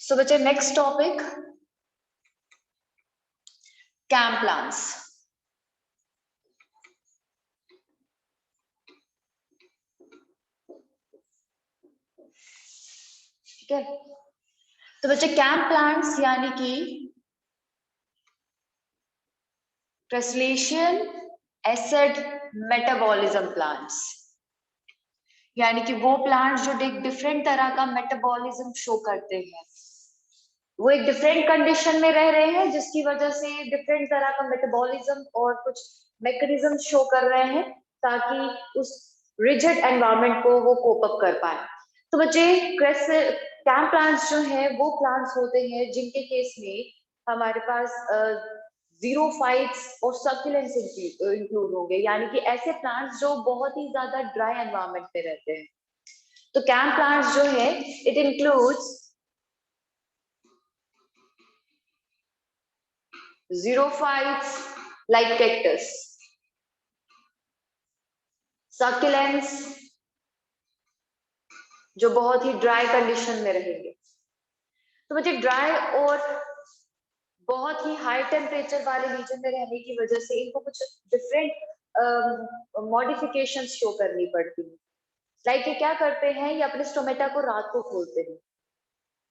सो बच्चे next topic camp plants. ठीक है, तो बच्चे कैंप प्लांट्स यानी कि ट्रांसलेशन एसिड मेटाबॉलिज्म प्लांट्स, यानी कि वो प्लांट्स जो एक डिफरेंट तरह का मेटाबॉलिज्म शो करते हैं। वो एक डिफरेंट कंडीशन में रह रहे हैं जिसकी वजह से डिफरेंट तरह का मेटाबॉलिज्म और कुछ मैकेनिज्म शो कर रहे हैं ताकि उस रिजिड एनवायरनमेंट को वो कोप अप कर पाए। तो बच्चे कैंप प्लांट्स जो है वो प्लांट्स होते हैं जिनके केस में हमारे पास जीरोफाइट्स और सक्युलेंट्स इंक्लूड होंगे, यानी कि ऐसे प्लांट्स जो बहुत ही ज्यादा ड्राई एनवायरनमेंट में रहते हैं। तो कैंप प्लांट्स जो है it includes xerophytes like cactus, succulents जो बहुत ही ड्राई कंडीशन में रहेंगे। तो मुझे ड्राई और बहुत ही हाई टेम्परेचर वाले रीजन में रहने की वजह से इनको कुछ डिफरेंट मॉडिफिकेशन शो करनी पड़ती है। लाइक ये क्या करते हैं, ये अपने स्टोमेटा को रात को खोलते हैं,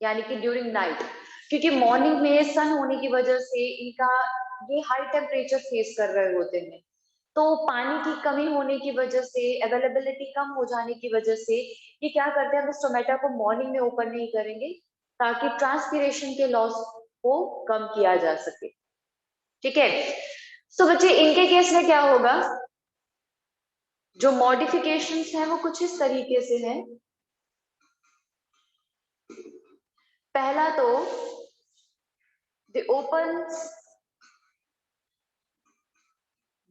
यानी कि ड्यूरिंग नाइट, क्योंकि मॉर्निंग में सन होने की वजह से इनका ये हाई टेम्परेचर फेस कर रहे होते हैं। तो पानी की कमी होने की वजह से, अवेलेबिलिटी कम हो जाने की वजह से ये क्या करते हैं, हम स्टोमेटा को मॉर्निंग में ओपन नहीं करेंगे ताकि ट्रांसपीरेशन के लॉस को कम किया जा सके। ठीक है, तो बच्चे इनके केस में क्या होगा, जो मॉडिफिकेशंस हैं वो कुछ इस तरीके से हैं। पहला तो दे opens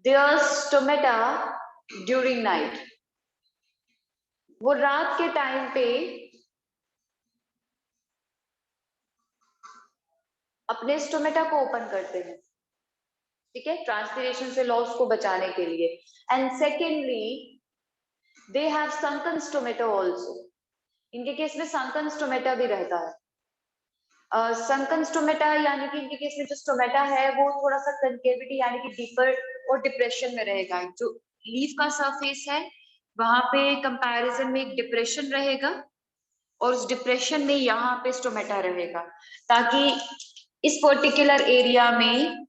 their stomata during night, वो रात के टाइम पे अपने स्टोमेटा को ओपन करते हैं, ठीक है, ट्रांसपीरेशन से लॉस को बचाने के लिए। And secondly they have sunken stomata also, इनके केस में sunken stomata भी रहता है। sunken stomata यानी कि इनके केस में जो स्टोमेटा है वो थोड़ा सा कंकेविटी यानी कि डीपर और डिप्रेशन में रहेगा। जो लीफ का सरफेस है वहां पे कंपैरिजन में एक डिप्रेशन रहेगा और उस डिप्रेशन में यहाँ पे स्टोमेटा रहेगा, ताकि इस पर्टिकुलर एरिया में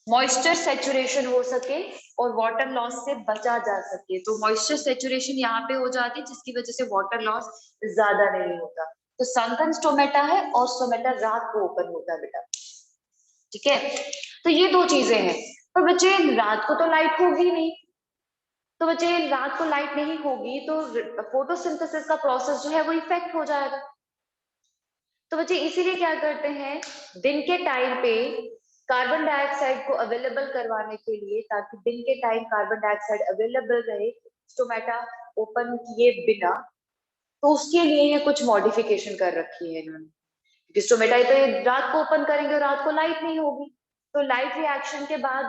मॉइस्चर सेचुरेशन हो सके और वाटर लॉस से बचा जा सके। तो मॉइस्चर सेचुरेशन यहाँ पे हो जाती है जिसकी वजह से वाटर लॉस ज्यादा नहीं होता। तो संकन स्टोमेटा है और स्टोमेटा रात को ओपन होता है बेटा, ठीक है। तो ये दो चीजें हैं। पर बच्चे रात को तो लाइट होगी नहीं, तो बच्चे रात को लाइट नहीं होगी तो फोटोसिंथेसिस का प्रोसेस जो है वो इफेक्ट हो जाएगा। तो बच्चे इसीलिए क्या करते हैं, दिन के टाइम पे कार्बन डाइऑक्साइड को अवेलेबल करवाने के लिए, ताकि दिन के टाइम कार्बन डाइऑक्साइड अवेलेबल रहे स्टोमेटा ओपन किए बिना, तो उसके लिए ये कुछ मॉडिफिकेशन कर रखी है इन्होंने। क्योंकि स्टोमेटा तो ये रात को ओपन करेंगे और रात को लाइट नहीं होगी, तो लाइट रिएक्शन के बाद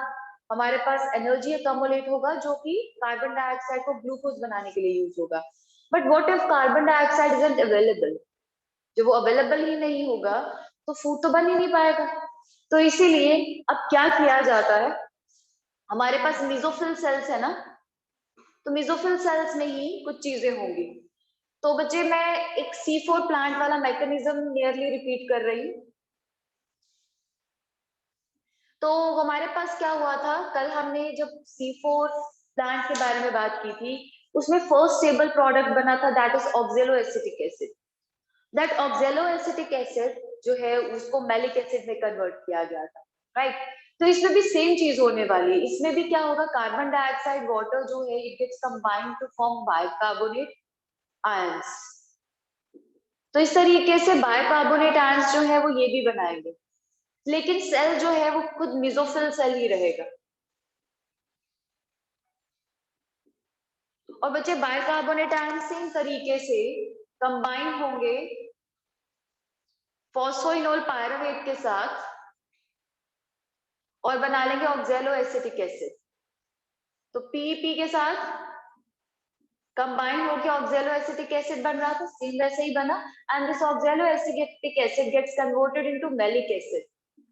हमारे पास एनर्जी अकोमुलेट होगा जो कि कार्बन डाइऑक्साइड को ग्लूकोज बनाने के लिए यूज होगा। But what if carbon dioxide isn't available, जब वो अवेलेबल ही नहीं होगा तो फूड तो बन ही नहीं पाएगा। तो इसीलिए अब क्या किया जाता है, हमारे पास मेसोफिल सेल्स है ना, तो मेसोफिल सेल्स में ही कुछ चीजें होंगी। तो बच्चे मैं एक C4 प्लांट वाला मैकेनिज्म नियरली रिपीट कर रही हूँ। तो हमारे पास क्या हुआ था, कल हमने जब C4 प्लांट के बारे में बात की थी, उसमें फर्स्ट स्टेबल प्रोडक्ट बना था that is oxaloacetic acid. That oxaloacetic acid जो है उसको मैलिक एसिड में कन्वर्ट किया गया था, राइट। तो इसमें भी सेम चीज होने वाली है। इसमें भी क्या होगा, कार्बन डाइऑक्साइड वाटर जो है it gets combined to form bicarbonate ions. तो इस तरीके से बाइकार्बोनेट आयंस जो है वो ये भी बनाएंगे, लेकिन सेल जो है वो खुद मेसोफिल सेल ही रहेगा। और बच्चे बाइकार्बोनेट आयन सेम तरीके से कंबाइन होंगे फॉस्फोइनोल पायरुवेट के साथ और बना लेंगे ऑक्जेलोएसिटिक एसिड। तो पीईपी के साथ कंबाइन होकर ऑक्सैलो एसिटिक एसिड बन रहा था, सेम वैसे ही बना, and this oxaloacetic acid gets converted into malic acid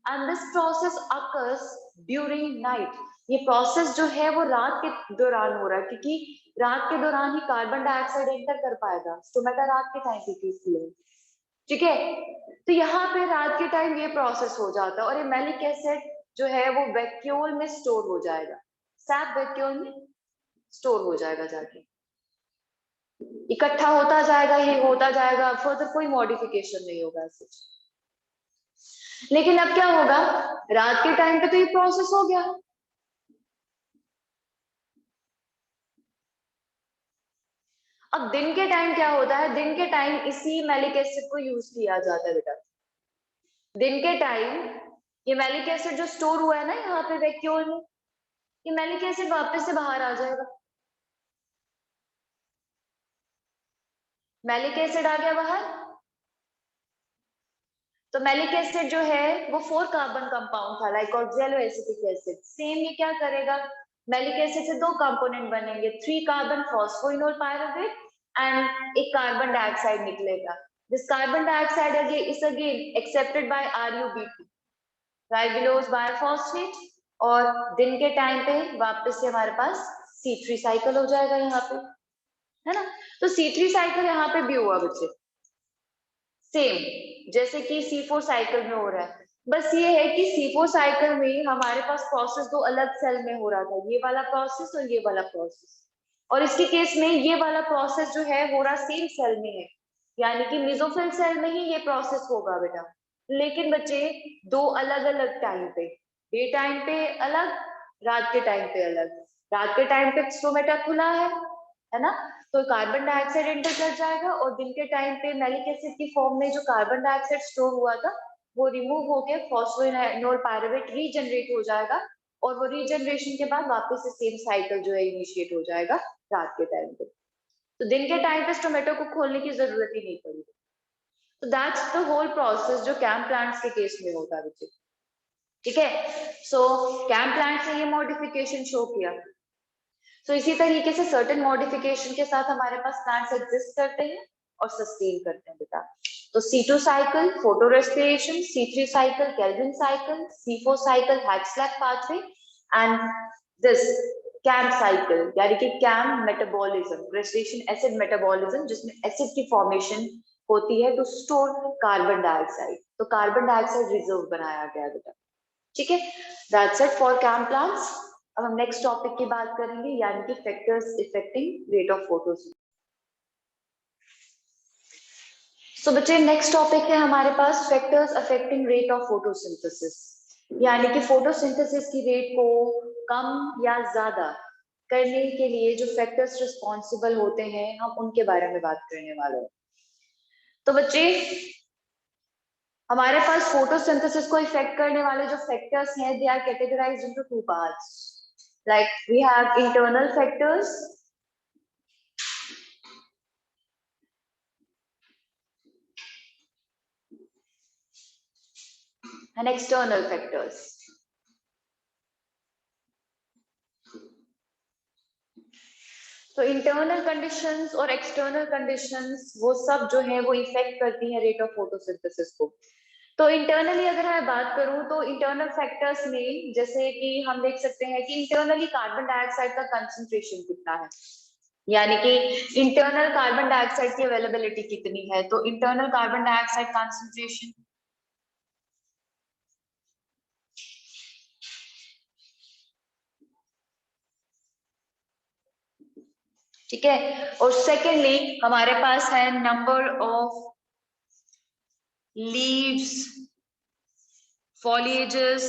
and this process occurs during night. ये प्रोसेस जो है वो रात के दौरान हो रहा है, क्योंकि रात के दौरान ही कार्बन डाइऑक्साइड एंटर कर पाएगा, स्टोमेटा रात के टाइम पे इसलिए, ठीक है। तो यहाँ पे रात के टाइम ये प्रोसेस हो जाता है और ये मैलिक एसिड जो है वो वैक्यूल में स्टोर हो जाएगा, सैप वैक्यूल में स्टोर हो जाएगा, जाके इकट्ठा होता जाएगा, ये होता जाएगा, फर्दर कोई मॉडिफिकेशन नहीं होगा ऐसे। लेकिन अब क्या होगा, रात के टाइम पे तो ये प्रोसेस हो गया, अब दिन के टाइम क्या होता है, दिन के टाइम इसी मैलिक एसिड को यूज किया जाता है बेटा। दिन के टाइम ये मैलिक एसिड जो स्टोर हुआ है ना यहाँ पे वैक्यूल में, ये मैलिक एसिड वापस से बाहर आ जाएगा, मैलिक एसिड आ गया बाहर। तो मैलिक एसिड जो है वो 4 कार्बन कंपाउंड था, like oxalo acetic acid. Same ये क्या करेगा, मैलिक एसिड से 2 कंपोनेंट बनेंगे, 3 कार्बन फॉस्फोइनोल पायरुवेट एंड एक कार्बन डाइऑक्साइड निकलेगा। This carbon dioxide is again accepted by RuBP, ribulose biphosphate, और दिन के टाइम पे वापस से हमारे पास C3 साइकिल हो जाएगा यहाँ पे, है ना। तो C3 साइकिल यहाँ पे भी हुआ बच्चे, सेम जैसे कि C4 साइकिल में हो रहा है, बस ये है कि C4 साइकिल में हमारे पास प्रोसेस 2 अलग सेल में हो रहा था, ये वाला प्रोसेस और ये वाला प्रोसेस, और इसके केस में ये वाला प्रोसेस जो है हो रहा सेम सेल में है, यानी कि मेसोफिल सेल में ही ये प्रोसेस होगा बेटा। लेकिन बच्चे 2 अलग अलग टाइम पे, डे टाइम पे अलग, रात के टाइम पे अलग। रात के टाइम पे स्टोमेटा खुला है ना, तो कार्बन डाइऑक्साइड एंटर कर जाएगा, और दिन के टाइम पे मैलिक एसिड की फॉर्म में जो कार्बन डाइऑक्साइड स्टोर हुआ था वो रिमूव होकर फॉस्फोइनोल पायरुवेट रीजनरेट हो जाएगा, और वो रीजनरेशन के बाद वापस से सेम साइकिल जो है इनिशिएट हो जाएगा रात के टाइम पे। तो दिन के टाइम पे टोमेटो को खोलने की जरूरत ही नहीं पड़ी। तो दैट्स द होल प्रोसेस जो कैम प्लांट्स के केस में होता है, ठीक है। सो कैम प्लांट से ये मॉडिफिकेशन शो किया। तो इसी तरीके से सर्टेन मॉडिफिकेशन के साथ हमारे पास प्लांट्स एग्जिस्ट करते हैं और सस्टेन करते हैं बेटा। तो C2 cycle photo respiration, C3 cycle Calvin cycle, C4 cycle Hatch Slack pathway, and this CAM cycle यानी कि CAM metabolism, crassulacean acid metabolism, जिसमें एसिड की फॉर्मेशन होती है टू स्टोर कार्बन डाइऑक्साइड। तो कार्बन डाइऑक्साइड रिजर्व बनाया गया बेटा, ठीक है। That's it for CAM plants. अब हम नेक्स्ट टॉपिक की बात करेंगे, यानी कि factors affecting rate of photosynthesis. So बच्चे नेक्स्ट टॉपिक है हमारे पास factors affecting rate of photosynthesis, यानी कि फोटोसिंथेसिस की रेट को कम या ज्यादा करने के लिए जो फैक्टर्स रिस्पॉन्सिबल होते हैं हम उनके बारे में बात करने वाले हैं। तो बच्चे हमारे पास फोटोसिंथेसिस को इफेक्ट करने वाले जो फैक्टर्स हैं they are categorized into 2 parts, like we have internal factors and external factors. तो इंटरनल कंडीशंस और एक्सटर्नल कंडीशंस वो सब जो है वो इफेक्ट करती है रेट ऑफ फोटोसिंथेसिस को। तो इंटरनली अगर मैं बात करूं तो इंटरनल फैक्टर्स में जैसे कि हम देख सकते हैं कि इंटरनली कार्बन डाइऑक्साइड का कंसंट्रेशन कितना है, यानी कि इंटरनल कार्बन डाइऑक्साइड की अवेलेबिलिटी कितनी है। तो इंटरनल कार्बन डाइऑक्साइड कंसंट्रेशन, ठीक है। और सेकेंडली हमारे पास है number of leaves, foliages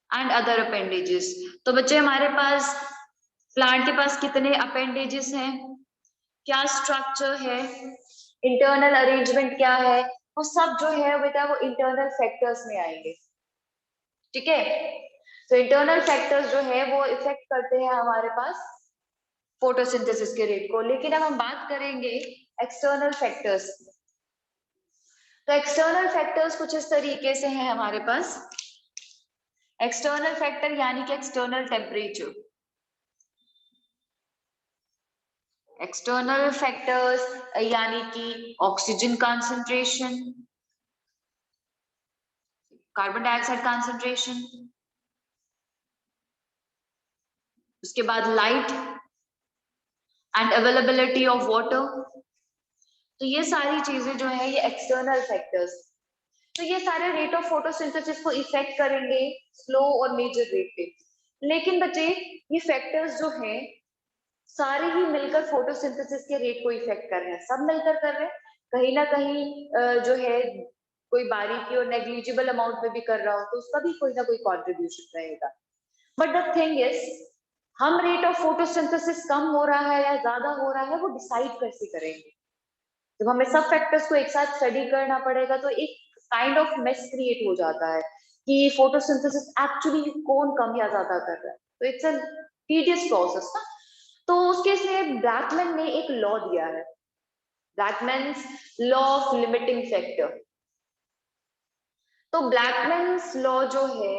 and other appendages. तो बच्चे हमारे पास प्लांट के पास कितने अपेंडेजेस हैं, क्या स्ट्रक्चर है, इंटरनल अरेंजमेंट क्या है, वो सब जो है बेटा वो इंटरनल फैक्टर्स में आएंगे, ठीक है। तो इंटरनल फैक्टर्स जो है वो इफेक्ट करते हैं हमारे पास फोटोसिंथेसिस के रेट को। लेकिन अब हम बात करेंगे एक्सटर्नल फैक्टर्स। तो एक्सटर्नल फैक्टर्स कुछ इस तरीके से हैं हमारे पास। एक्सटर्नल फैक्टर यानी कि एक्सटर्नल टेम्परेचर, एक्सटर्नल फैक्टर्स यानी कि oxygen concentration, carbon dioxide concentration, उसके बाद light and availability of water. तो ये सारी चीजें जो है ये एक्सटर्नल फैक्टर्स, तो ये सारे रेट ऑफ फोटोसिंथेसिस को इफेक्ट करेंगे स्लो और मेजर रेट पे। लेकिन बच्चे ये फैक्टर्स जो हैं सारे ही मिलकर फोटोसिंथेसिस के रेट को इफेक्ट कर रहे हैं, सब मिलकर कर रहे हैं। कहीं ना कहीं जो है कोई बारीकी और नेग्लिजिबल अमाउंट में भी कर रहा हो तो उसका भी कोई ना कोई कॉन्ट्रीब्यूशन रहेगा। बट द थिंग इज हम रेट ऑफ फोटोसिंथेसिस कम हो रहा है या ज्यादा हो रहा है वो डिसाइड कैसे करेंगे। जब हमें सब फैक्टर्स को एक साथ स्टडी करना पड़ेगा तो एक काइंड ऑफ मेस क्रिएट हो जाता है कि फोटोसिंथेसिस एक्चुअली कौन कम या ज्यादा कर रहा है। तो इट्स अ टीडियस प्रोसेस ना। तो उसके से ब्रैकमैन ने एक लॉ दिया है, ब्रैकमैन्स लॉ ऑफ लिमिटिंग फैक्टर। तो ब्रैकमैन्स लॉ जो है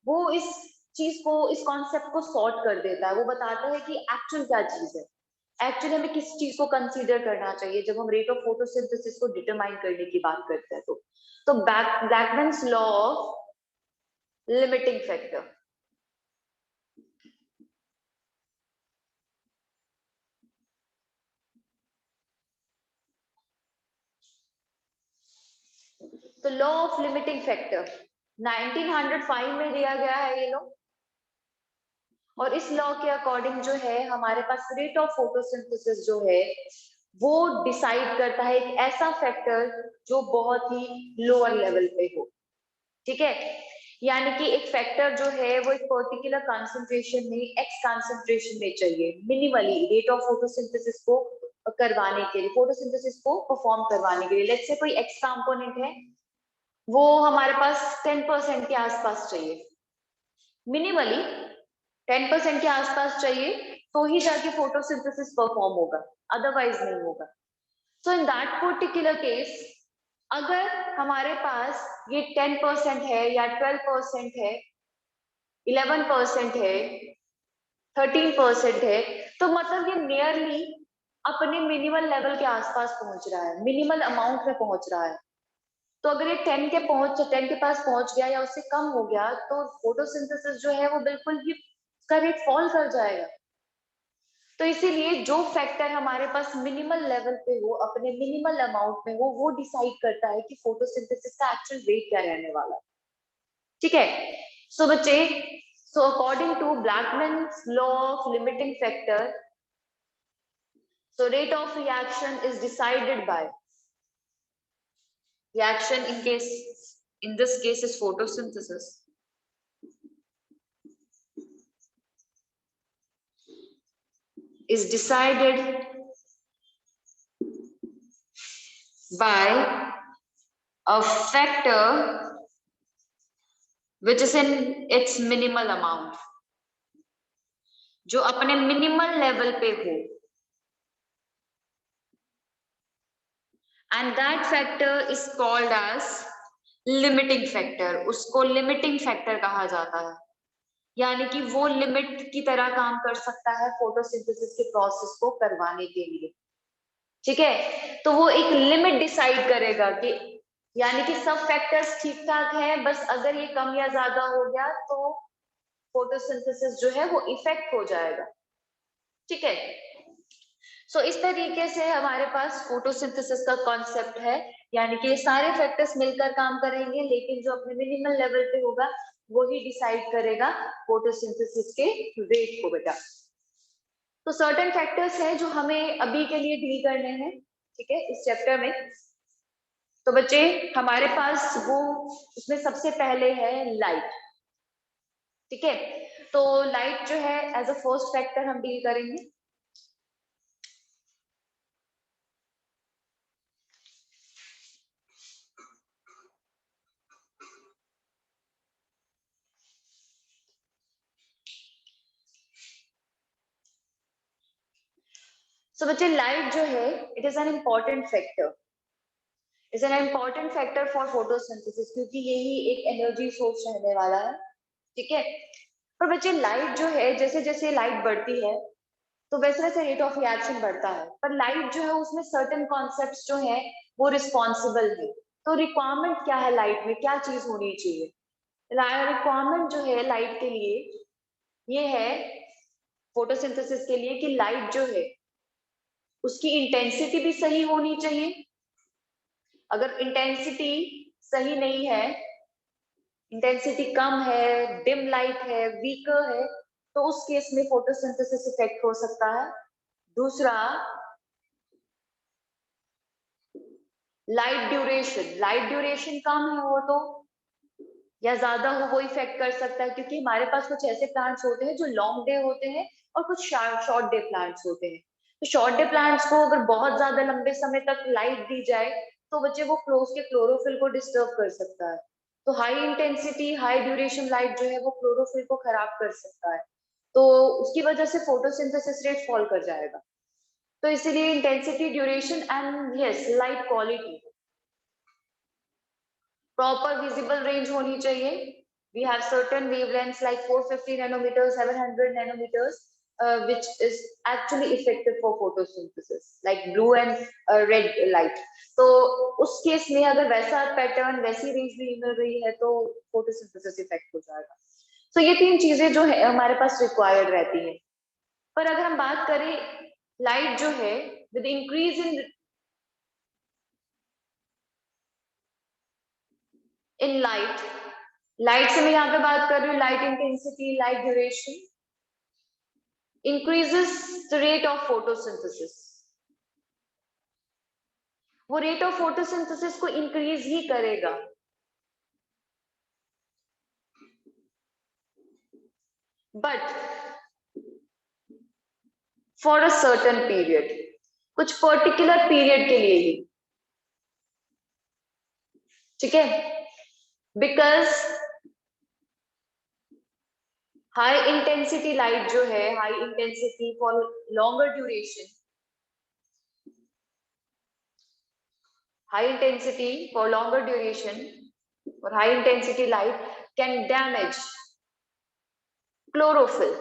वो इस चीज को, इस कॉन्सेप्ट को सॉर्ट कर देता है। वो बताता है कि एक्चुअल क्या चीज है, एक्चुअली हमें किस चीज को कंसीडर करना चाहिए जब हम रेट ऑफ फोटोसिंथेसिस को डिटरमाइन करने की बात करते हैं। तो ब्रैकमैन्स लॉ ऑफ लिमिटिंग फैक्टर। तो लॉ ऑफ लिमिटिंग फैक्टर 1905 में दिया गया है ये लॉ। और इस लॉ के अकॉर्डिंग जो है हमारे पास रेट ऑफ फोटोसिंथेसिस जो है वो डिसाइड करता है एक ऐसा फैक्टर जो बहुत ही लोअर लेवल पे हो। ठीक है, यानी कि एक फैक्टर जो है वो एक पर्टिकुलर कंसंट्रेशन में, एक्स कंसंट्रेशन में चाहिए मिनिमली रेट ऑफ फोटोसिंथेसिस को करवाने के लिए, फोटोसिंथेसिस को परफॉर्म करवाने के लिए। लेट्स से कोई एक्स कंपोनेंट है वो हमारे पास 10% के आसपास चाहिए, मिनिमली 10% के आसपास चाहिए तो ही जाके फोटोसिंथेसिस परफॉर्म होगा, अदरवाइज नहीं होगा। सो इन दैट पर्टिकुलर केस अगर हमारे पास ये 10% है या 12% है, 11% है, 13% है, तो मतलब ये नियरली अपने मिनिमल लेवल के आसपास पहुंच रहा है, मिनिमल अमाउंट में पहुंच रहा है। तो अगर ये 10 के पास पहुंच गया या उससे कम हो गया तो फोटोसिंथेसिस जो है वो बिल्कुल ही उसका रेट फॉल कर जाएगा। तो इसीलिए जो फैक्टर हमारे पास मिनिमल लेवल पे हो, अपने मिनिमल अमाउंट में हो, वो डिसाइड करता है कि फोटोसिंथेसिस का एक्चुअल रेट क्या रहने वाला है। ठीक है, सो बच्चे, so according to Blackman's law of limiting factor, so rate of reaction is decided by reaction in case, in this case is photosynthesis, is decided by a factor which is in its minimal amount, जो अपने minimal level पे हो, and that factor is called as limiting factor। उसको limiting factor कहा जाता है, यानी कि वो लिमिट की तरह काम कर सकता है फोटोसिंथेसिस के प्रोसेस को करवाने के लिए। ठीक है, तो वो एक लिमिट डिसाइड करेगा कि, यानी कि सब फैक्टर्स ठीक ठाक है, बस अगर ये कम या ज्यादा हो गया तो फोटोसिंथेसिस जो है वो इफेक्ट हो जाएगा। ठीक है, सो इस तरीके से हमारे पास फोटोसिंथेसिस का कॉन्सेप्ट है, यानी कि ये सारे फैक्टर्स मिलकर काम करेंगे लेकिन जो अपने मिनिमल लेवल पे होगा वो ही डिसाइड करेगा फोटोसिंथेसिस के रेट को। बेटा, तो सर्टेन फैक्टर्स हैं जो हमें अभी के लिए डील करने हैं, ठीक है, इस चैप्टर में। तो बच्चे हमारे पास वो, उसमें सबसे पहले है लाइट। ठीक है, तो लाइट जो है एज अ फर्स्ट फैक्टर हम डील करेंगे। सो बच्चे लाइट जो है it is an important factor, is an important factor for photosynthesis, क्योंकि यही एक एनर्जी सोर्स रहने वाला है। ठीक है, पर बच्चे लाइट जो है जैसे जैसे लाइट बढ़ती है तो वैसे वैसे रेट ऑफ रिएक्शन बढ़ता है, पर लाइट जो है उसमें सर्टेन कॉन्सेप्ट्स जो है वो रिस्पॉन्सिबल है। तो रिक्वायरमेंट क्या है लाइट में, क्या चीज होनी चाहिए? रिक्वायरमेंट जो है लाइट के लिए ये है, फोटोसिंथेसिस के लिए, कि लाइट जो है उसकी इंटेंसिटी भी सही होनी चाहिए। अगर इंटेंसिटी सही नहीं है, इंटेंसिटी कम है, डिम लाइट है, वीकर है, तो उस केस में फोटोसिंथेसिस इफेक्ट हो सकता है। दूसरा, लाइट ड्यूरेशन कम है हो तो, या ज्यादा हो, वो इफेक्ट कर सकता है, क्योंकि हमारे पास कुछ ऐसे प्लांट्स होते हैं जो लॉन्ग डे होते हैं और कुछ शॉर्ट डे प्लांट्स होते हैं। तो शॉर्ट डे प्लांट्स को अगर बहुत ज्यादा लंबे समय तक लाइट दी जाए तो बच्चे वो उसके क्लोरोफिल को डिस्टर्ब कर सकता है। तो high intensity high duration light जो है वो क्लोरोफिल को खराब कर सकता है, तो उसकी वजह से फोटोसिंथेसिस रेट फॉल कर जाएगा। तो इसीलिए intensity, duration and yes light quality, proper visible range होनी चाहिए। We have certain wavelengths like 450 nanometers, 700 nanometers, which is actually effective for photosynthesis, like blue and red light. तो उस केस में अगर वैसा पैटर्न, वैसी रेंज भी मिल रही है तो फोटोसिंथेसिस इफेक्ट हो जाएगा। तो ये तीन चीजें जो है हमारे पास रिक्वायर्ड रहती है। पर अगर हम बात करें लाइट जो है विद इंक्रीज इन लाइट से मैं यहाँ पे बात कर रही हूँ, light intensity, light duration increases the rate of photosynthesis। वो रेट ऑफ फोटोसिंथेसिस को इंक्रीज ही करेगा। But for a certain period, कुछ पर्टिकुलर पीरियड के लिए ही, ठीक है? बिकॉज हाई इंटेंसिटी लाइट जो है, high intensity for longer duration, high intensity for longer duration or high intensity light can damage chlorophyll।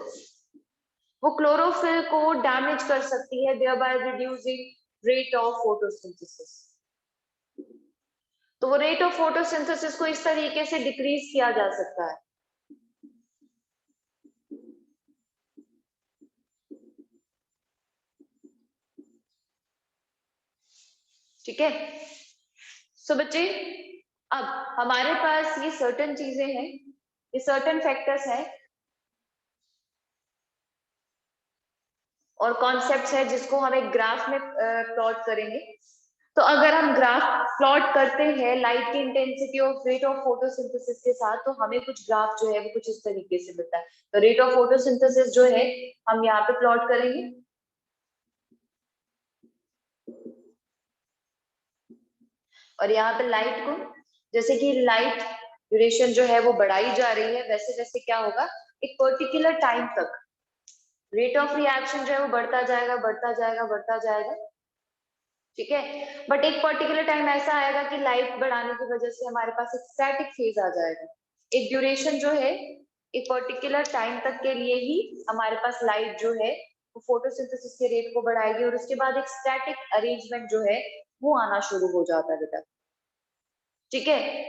वो क्लोरोफिल को डैमेज कर सकती है, thereby reducing rate of photosynthesis। तो वो रेट ऑफ फोटोसिंथेसिस को इस तरीके से डिक्रीज किया जा सकता है। ठीक है? सो बच्चे, अब हमारे पास ये सर्टेन चीजें हैं, ये सर्टेन फैक्टर्स हैं और कॉन्सेप्ट्स है जिसको हम एक ग्राफ में प्लॉट करेंगे। तो अगर हम ग्राफ प्लॉट करते हैं लाइट की इंटेंसिटी और रेट ऑफ फोटोसिंथेसिस के साथ, तो हमें कुछ ग्राफ जो है वो कुछ इस तरीके से मिलता है। तो रेट ऑफ फोटोसिंथेसिस जो है हम यहाँ पे प्लॉट करेंगे, और यहाँ पे लाइट को, जैसे कि लाइट ड्यूरेशन जो है वो बढ़ाई जा रही है, वैसे वैसे क्या होगा, एक पर्टिकुलर टाइम तक रेट ऑफ रिएक्शन जो है वो बढ़ता जाएगा, बढ़ता जाएगा, बढ़ता जाएगा। ठीक है? बट एक पर्टिकुलर टाइम ऐसा आएगा कि लाइट बढ़ाने की वजह से हमारे पास एक स्टैटिक फेज आ जाएगा। एक ड्यूरेशन जो है एक पर्टिकुलर टाइम तक के लिए ही हमारे पास लाइट जो है वो फोटोसिंथेसिस के रेट को बढ़ाएगी, और उसके बाद एक स्टैटिक अरेंजमेंट जो है वो आना शुरू हो जाता है बेटा। ठीक है?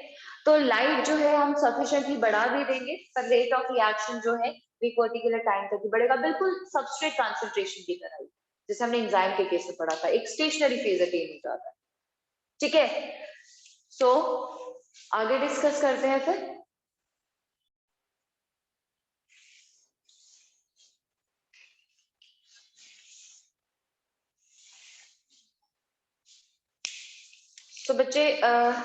तो लाइट जो है हम सफिशिएंटली बढ़ा भी देंगे, पर रेट ऑफ रिएक्शन जो है एक पर्टिकुलर टाइम तक ही बढ़ेगा, बिल्कुल सबस्ट्रेट कंसंट्रेशन की तरह ही, जैसे हमने एंजाइम के केस में पढ़ा था, एक स्टेशनरी फेज अटेन हो जाता है। ठीक है? सो आगे डिस्कस करते हैं फिर। तो बच्चे,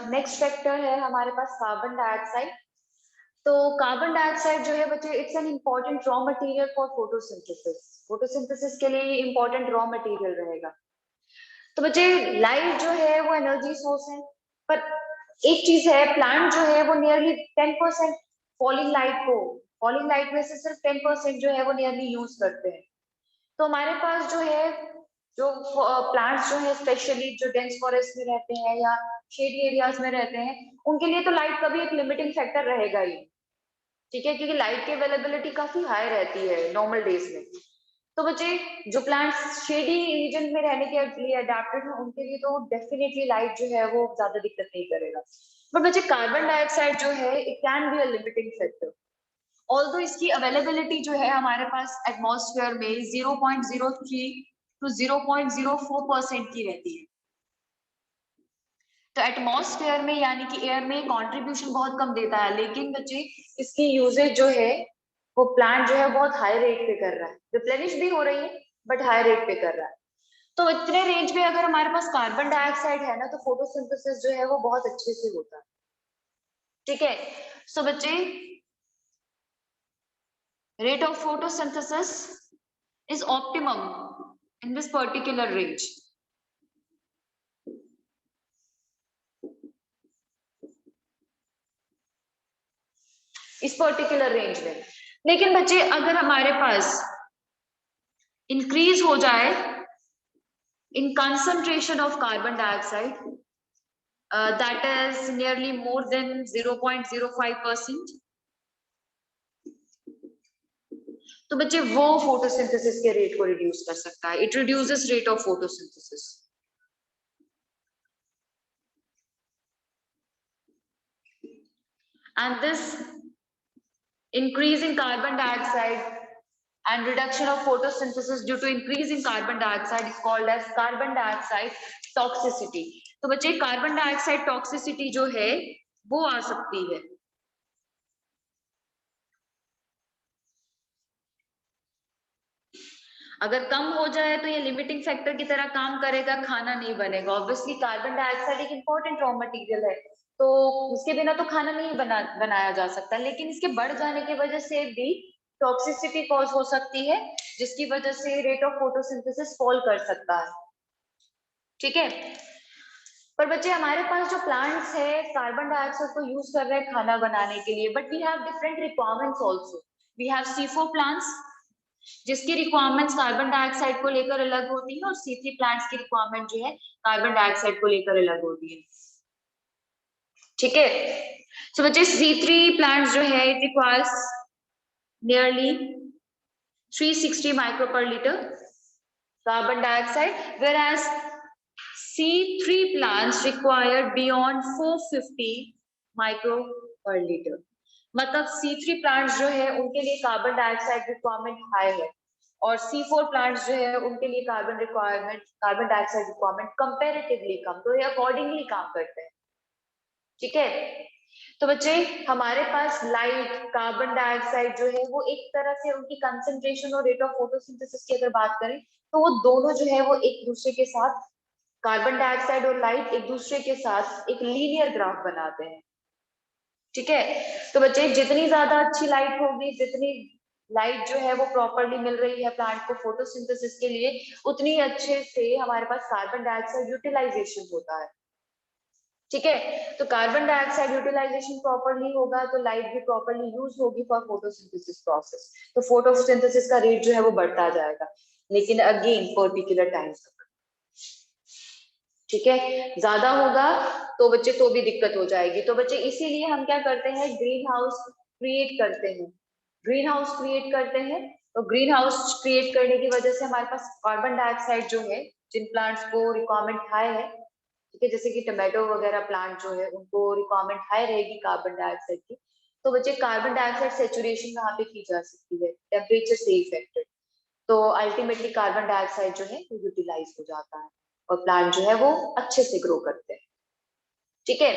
नेक्स्ट फैक्टर है हमारे पास कार्बन डाइऑक्साइड। तो कार्बन डाइऑक्साइड जो है बच्चे, it's an important raw material for photosynthesis. Photosynthesis के लिए ये इम्पोर्टेंट रॉ मटेरियल रहेगा। तो बच्चे, लाइट जो है वो एनर्जी सोर्स है, पर एक चीज है, प्लांट जो है वो नियरली 10% फॉलिंग लाइट में से सिर्फ 10% जो है वो नियरली यूज करते हैं। तो हमारे पास जो है, जो प्लांट्स जो है स्पेशली जो डेंस फॉरेस्ट में रहते हैं या शेडी एरियाज में रहते हैं, उनके लिए तो लाइट कभी एक लिमिटिंग फैक्टर रहेगा ही। ठीक है? क्योंकि लाइट की अवेलेबिलिटी काफी हाई रहती है नॉर्मल डेज में। तो बच्चे जो प्लांट्स शेडी रीजन में रहने के लिए अडेप्टेड है उनके लिए तो डेफिनेटली लाइट जो है वो ज्यादा दिक्कत नहीं करेगा। बट बच्चे कार्बन डाइऑक्साइड जो है it can be a limiting factor. Although इसकी अवेलेबिलिटी जो है हमारे पास एटमॉस्फेयर में 0.03 टू 0.04% की रहती है। तो एटमॉस्फेयर में यानी कि एयर में कंट्रीब्यूशन बहुत कम देता है, लेकिन बच्चे इसकी यूजेज जो है वो प्लांट जो है बहुत हाई रेट पे कर रहा है, रिप्लेनिश भी हो रही है बट हाई रेट पे कर रहा है। तो इतने रेंज में अगर हमारे पास कार्बन डाइऑक्साइड है ना तो फोटोसिंथेसिस जो है वो बहुत अच्छे से होता है। ठीक है, सो बच्चे rate of photosynthesis is optimum in this particular range. इस पर्टिकुलर रेंज में। लेकिन बच्चे अगर हमारे पास इंक्रीज हो जाए in concentration of carbon dioxide that is nearly more than 0.05%, तो बच्चे वो फोटोसिंथेसिस के रेट को रिड्यूस कर सकता है। It reduces rate of photosynthesis. And this increase in carbon dioxide and reduction of photosynthesis due to increase in carbon dioxide is called as carbon dioxide toxicity. तो बच्चे कार्बन डाइऑक्साइड टॉक्सिसिटी जो है वो आ सकती है। अगर कम हो जाए तो ये लिमिटिंग फैक्टर की तरह काम करेगा, खाना नहीं बनेगा। ऑब्वियसली कार्बन डाइऑक्साइड एक इंपॉर्टेंट रॉ मटेरियल है, तो उसके बिना तो खाना नहीं बनाया जा सकता, लेकिन इसके बढ़ जाने की वजह से भी टॉक्सिसिटी कॉज हो सकती है, जिसकी वजह से रेट ऑफ फोटोसिंथेसिस फॉल कर सकता है। ठीक है, पर बच्चे हमारे पास जो प्लांट्स है कार्बन डाइऑक्साइड को यूज कर रहे हैं खाना बनाने के लिए, but we have different requirements also. We have C4 plants जिसकी रिक्वायरमेंट्स कार्बन डाइऑक्साइड को लेकर अलग होती है, और C3 प्लांट्स की रिक्वायरमेंट जो है कार्बन डाइऑक्साइड को लेकर अलग होती है। ठीक है, सो बच्चे C3 प्लांट्स जो है इट रिक्वायर्स नियरली 360 माइक्रो पर litre carbon dioxide, whereas C3 plants require beyond 450 micro per liter। मतलब C3 प्लांट्स जो है उनके लिए कार्बन डाइऑक्साइड रिक्वायरमेंट हाई है, और C4 प्लांट्स जो है उनके लिए कार्बन डाइऑक्साइड रिक्वायरमेंट कंपैरेटिवली कम, तो ये अकॉर्डिंगली काम करते हैं। ठीक है, तो बच्चे हमारे पास लाइट कार्बन डाइऑक्साइड जो है वो एक तरह से उनकी कंसंट्रेशन और रेट ऑफ फोटोसिंथेसिस की अगर बात करें तो वो दोनों जो है वो एक दूसरे के साथ, कार्बन डाइऑक्साइड और लाइट एक दूसरे के साथ एक लीनियर ग्राफ बनाते हैं। ठीक है, तो बच्चे जितनी ज्यादा अच्छी लाइट होगी, जितनी लाइट जो है वो प्रॉपरली मिल रही है प्लांट को फोटोसिंथेसिस के लिए, उतनी अच्छे से हमारे पास कार्बन डाइऑक्साइड यूटिलाइजेशन होता है। ठीक है, तो कार्बन डाइऑक्साइड यूटिलाइजेशन प्रॉपरली होगा तो लाइट भी प्रॉपरली यूज होगी फॉर फोटोसिंथेसिस प्रोसेस, तो फोटोसिंथेसिस का रेट जो है वो बढ़ता जाएगा, लेकिन अगेन पर्टिकुलर टाइम तक। ठीक है, ज्यादा होगा तो बच्चे तो भी दिक्कत हो जाएगी। तो बच्चे इसीलिए हम क्या करते हैं, ग्रीन हाउस क्रिएट करते हैं। ग्रीन हाउस क्रिएट करते हैं, तो ग्रीन हाउस क्रिएट करने की वजह से हमारे पास कार्बन डाइऑक्साइड जो है, जिन प्लांट्स को रिक्वायरमेंट हाई है, ठीक है, जैसे कि टोमेटो वगैरह प्लांट जो है उनको रिक्वायरमेंट हाई रहेगी कार्बन डाइऑक्साइड की, तो बच्चे कार्बन डाइऑक्साइड सेचुरेशन यहाँ पे की जा सकती है, टेम्परेचर से इफेक्टेड, तो अल्टीमेटली कार्बन डाइऑक्साइड जो है वो यूटिलाइज हो जाता है और प्लांट जो है वो अच्छे से ग्रो करते हैं। ठीक है,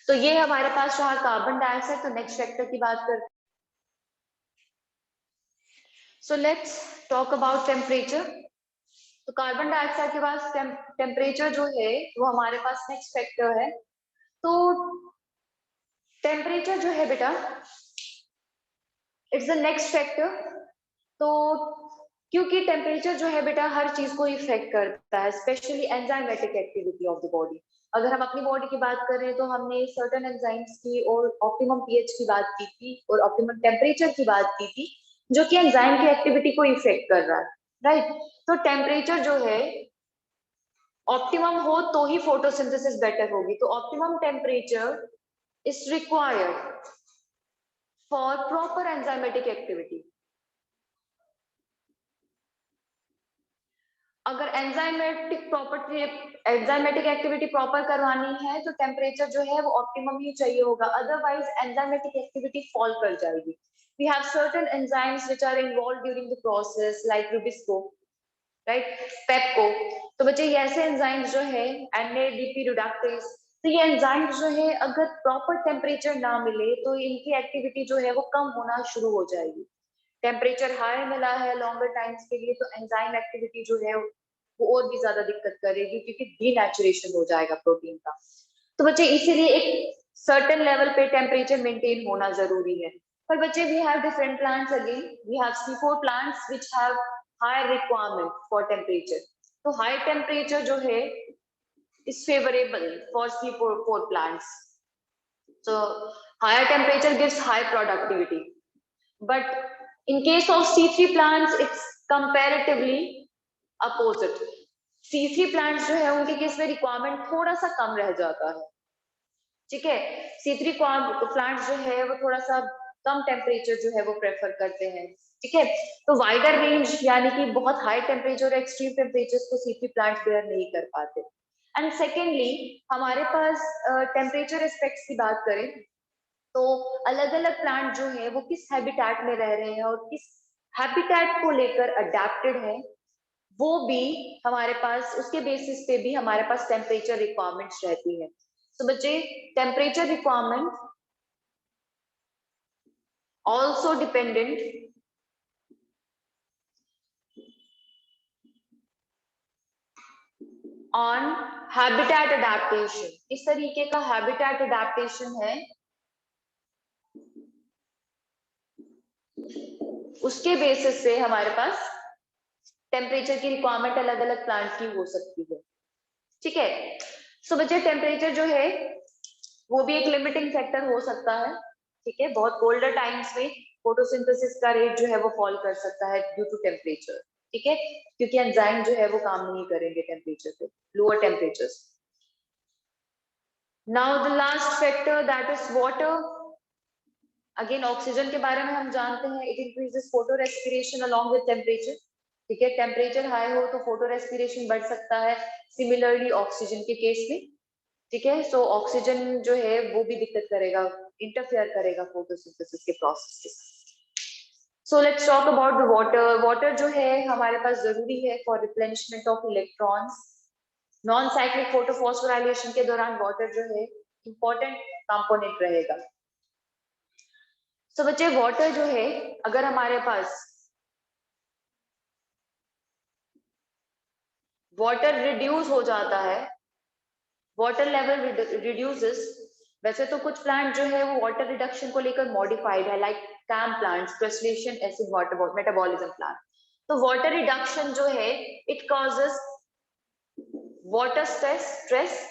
तो ये हमारे पास रहा कार्बन डाइऑक्साइड। तो नेक्स्ट फैक्टर की बात करते हैं। So let's talk about temperature. तो कार्बन डाइऑक्साइड के बाद टेम्परेचर जो है वो हमारे पास नेक्स्ट फैक्टर है। तो टेम्परेचर जो है बेटा इट्स द नेक्स्ट फैक्टर। तो क्योंकि टेम्परेचर जो है बेटा हर चीज को इफेक्ट करता है, specially enzymatic activity of the body. अगर हम अपनी बॉडी की बात करें तो हमने सर्टेन एंजाइम्स की और ऑप्टिमम पीएच की बात की थी और ऑप्टिमम टेम्परेचर की बात की थी, जो कि एंजाइम की एक्टिविटी को इफेक्ट कर रहा है, राइट। तो टेम्परेचर जो है ऑप्टिमम हो तो ही फोटोसिंथेसिस बेटर होगी। तो optimum temperature is required for proper enzymatic activity. अगर एंजाइमेटिक एक्टिविटी प्रॉपर करवानी है तो टेम्परेचर जो है वो ऑप्टिमम ही चाहिए होगा, अदरवाइज एंजाइमेटिक एक्टिविटी फॉल कर जाएगी. We have certain enzymes which are involved during the process like Rubisco, right? Pepco. तो बच्चे ये ऐसे एंजाइम्स जो है NADP रिडक्टेज, तो ये एंजाइम्स जो है अगर प्रॉपर टेम्परेचर ना मिले तो इनकी एक्टिविटी जो है वो कम होना शुरू हो जाएगी. टेम्परेचर हाई मिला है लॉन्गर टाइम्स के लिए तो एंजाइम एक्टिविटी जो है वो और भी ज्यादा दिक्कत करेगी क्योंकि डीनेचुरेशन हो जाएगा प्रोटीन का. तो बच्चे इसीलिए एक सर्टेन लेवल पे टेम्परेचर मेंटेन होना जरूरी है. पर बच्चे we have different plants, again we have C4 plants which have high requirement for temperature. तो हाई टेम्परेचर जो है is favorable for C4 plants. So higher temperature gives high productivity. But in case of C3 plants, it's comparatively opposite. C3 plants जो है उनके case में requirement थोड़ा सा कम रह जाता है. ठीक है, C3 प्लांट्स जो है वो थोड़ा सा कम टेम्परेचर जो है वो प्रेफर करते हैं. ठीक है, तो वाइडर रेंज यानी कि बहुत हाई टेम्परेचर और एक्सट्रीम टेम्परेचर्स को C3 प्लांट्स बेयर नहीं कर पाते. एंड सेकेंडली हमारे पास टेम्परेचर एस्पेक्ट्स की बात करें तो अलग अलग प्लांट जो है वो किस हैबिटेट में रह रहे हैं और किस हैबिटेट को लेकर अडेप्टेड है, वो भी हमारे पास उसके बेसिस पे भी हमारे पास टेम्परेचर रिक्वायरमेंट्स रहती है. तो बच्चे temperature requirement also dependent on habitat adaptation. इस तरीके का हैबिटेट अडेप्टेशन है, उसके बेसिस पे हमारे पास टेम्परेचर की रिक्वायरमेंट अलग अलग प्लांट की हो सकती है. ठीक है, सो बच्चे टेम्परेचर जो है वो भी एक लिमिटिंग फैक्टर हो सकता है. ठीक है, बहुत कोल्डर टाइम्स में फोटोसिंथेसिस का रेट जो है वो फॉल कर सकता है ड्यू टू टेम्परेचर. ठीक है, क्योंकि एंजाइम जो है वो काम नहीं करेंगे टेम्परेचर पे, lower temperatures. Now the last factor that is water. Again oxygen के बारे में हम जानते हैं, it increases photo respiration along with temperature. ठीक है, टेम्परेचर हाई हो तो फोटो रेस्पिरेशन बढ़ सकता है, सिमिलरली ऑक्सीजन के केस में. ठीक है, सो ऑक्सीजन जो है वो भी दिक्कत करेगा, इंटरफेयर करेगा फोटोसिंथेसिस के प्रोसेस के साथ. So let's talk about the water. Water जो है हमारे पास जरूरी है for replenishment of electrons. Non cyclic photophosphorylation के दौरान वाटर जो है इंपॉर्टेंट कंपोनेंट रहेगा. तो बच्चे वाटर जो है अगर हमारे पास वाटर रिड्यूस हो जाता है, वाटर लेवल रिड्यूसेस. वैसे तो कुछ प्लांट जो है वो वाटर रिडक्शन को लेकर मॉडिफाइड है, like CAM plants, crassulacean acid water metabolism plant. तो वाटर रिडक्शन जो है इट कॉजेस वाटर स्ट्रेस.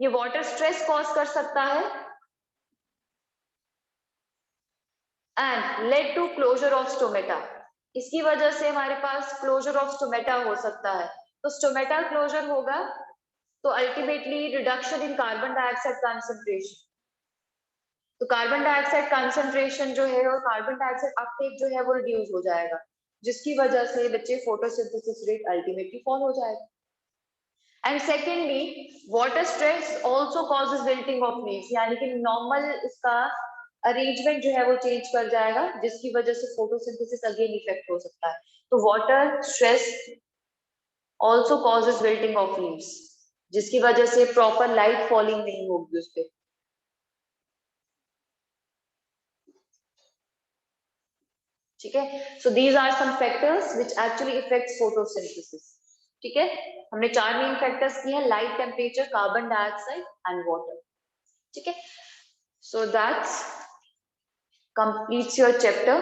ये वाटर स्ट्रेस कॉज कर सकता है and led to closure of stomata. इसकी वजह से हमारे पास क्लोजर ऑफ स्टोमेटा हो सकता है. तो स्टोमेटा क्लोजर होगा तो ultimately reduction in carbon dioxide concentration. तो कार्बन डाइऑक्साइड कंसंट्रेशन जो है और कार्बन डाइऑक्साइड अपटेक जो है वो रिड्यूस हो जाएगा, जिसकी वजह से बच्चे फोटोसिंथेसिस रेट अल्टीमेटली फॉल हो जाएगा. And secondly water stress also causes wilting of leaves, यानी कि नॉर्मल इसका अरेंजमेंट जो है वो चेंज कर जाएगा, जिसकी वजह से फोटोसिंथेसिस अगेन इफेक्ट हो सकता है. तो water stress also causes wilting of leaves, जिसकी वजह से प्रॉपर लाइट फॉलिंग नहीं होगी उस पे. ठीक है, so these are some factors which actually effects photosynthesis. ठीक है, हमने 4 मेन फैक्टर्स किए हैं, light, temperature, carbon dioxide and water. ठीक है, so that's completes your chapter.